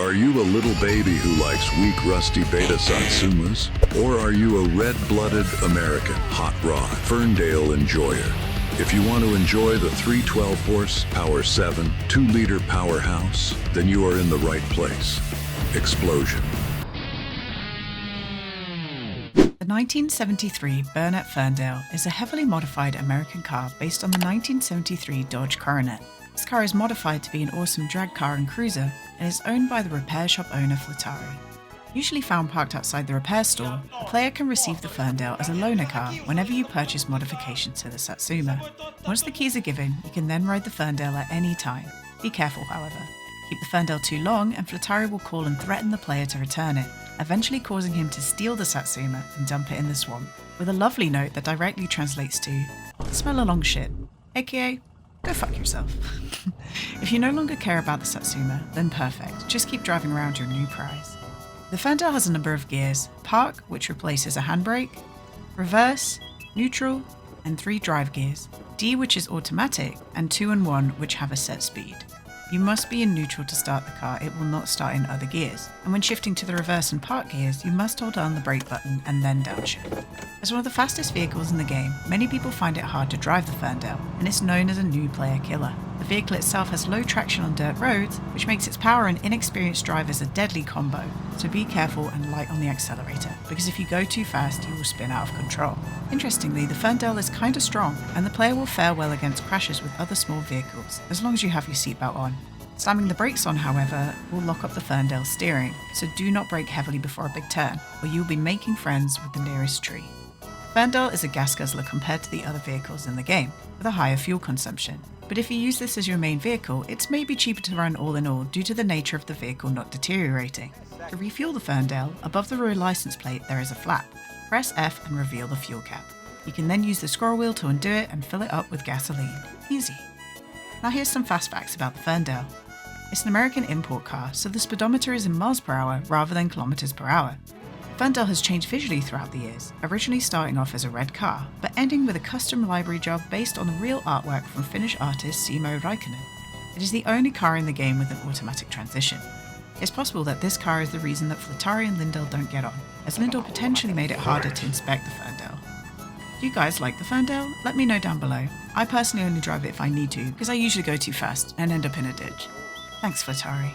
Are you a little baby who likes weak, rusty beta Satsumas? Or are you a red-blooded American hot rod Ferndale enjoyer? If you want to enjoy the 312 horsepower 7, 2-liter powerhouse, then you are in the right place. Explosion. The 1973 Burnett Ferndale is a heavily modified American car based on the 1973 Dodge Coronet. This car is modified to be an awesome drag car and cruiser and is owned by the repair shop owner Fleetari. Usually found parked outside the repair store, the player can receive the Ferndale as a loaner car whenever you purchase modifications to the Satsuma. Once the keys are given, you can then ride the Ferndale at any time. Be careful, however. Keep the Ferndale too long and Fleetari will call and threaten the player to return it, eventually causing him to steal the Satsuma and dump it in the swamp, with a lovely note that directly translates to "smell along shit," aka go fuck yourself. If you no longer care about the Satsuma, then perfect, just keep driving around your new prize. The Ferndale has a number of gears: park, which replaces a handbrake, reverse, neutral, and 3 drive gears, D, which is automatic, and 2 and 1, which have a set speed. You must be in neutral to start the car, it will not start in other gears. And when shifting to the reverse and park gears, you must hold down the brake button and then downshift. As one of the fastest vehicles in the game, many people find it hard to drive the Ferndale, and it's known as a new player killer. The vehicle itself has low traction on dirt roads, which makes its power and inexperienced drivers a deadly combo, so be careful and light on the accelerator, because if you go too fast, you will spin out of control. Interestingly, the Ferndale is kinda strong, and the player will fare well against crashes with other small vehicles, as long as you have your seatbelt on. Slamming the brakes on, however, will lock up the Ferndale's steering, so do not brake heavily before a big turn, or you'll be making friends with the nearest tree. Ferndale is a gas guzzler compared to the other vehicles in the game, with a higher fuel consumption. But if you use this as your main vehicle, it's maybe cheaper to run all in all due to the nature of the vehicle not deteriorating. To refuel the Ferndale, above the rear license plate there is a flap. Press F and reveal the fuel cap. You can then use the scroll wheel to undo it and fill it up with gasoline. Easy. Now here's some fast facts about the Ferndale. It's an American import car, so the speedometer is in miles per hour rather than kilometers per hour. Ferndale has changed visually throughout the years, originally starting off as a red car, but ending with a custom library job based on the real artwork from Finnish artist Simo Räikkönen. It is the only car in the game with an automatic transmission. It's possible that this car is the reason that Fleetari and Lindell don't get on, as Lindell potentially made it harder to inspect the Ferndale. Do you guys like the Ferndale? Let me know down below. I personally only drive it if I need to, because I usually go too fast and end up in a ditch. Thanks, Fleetari.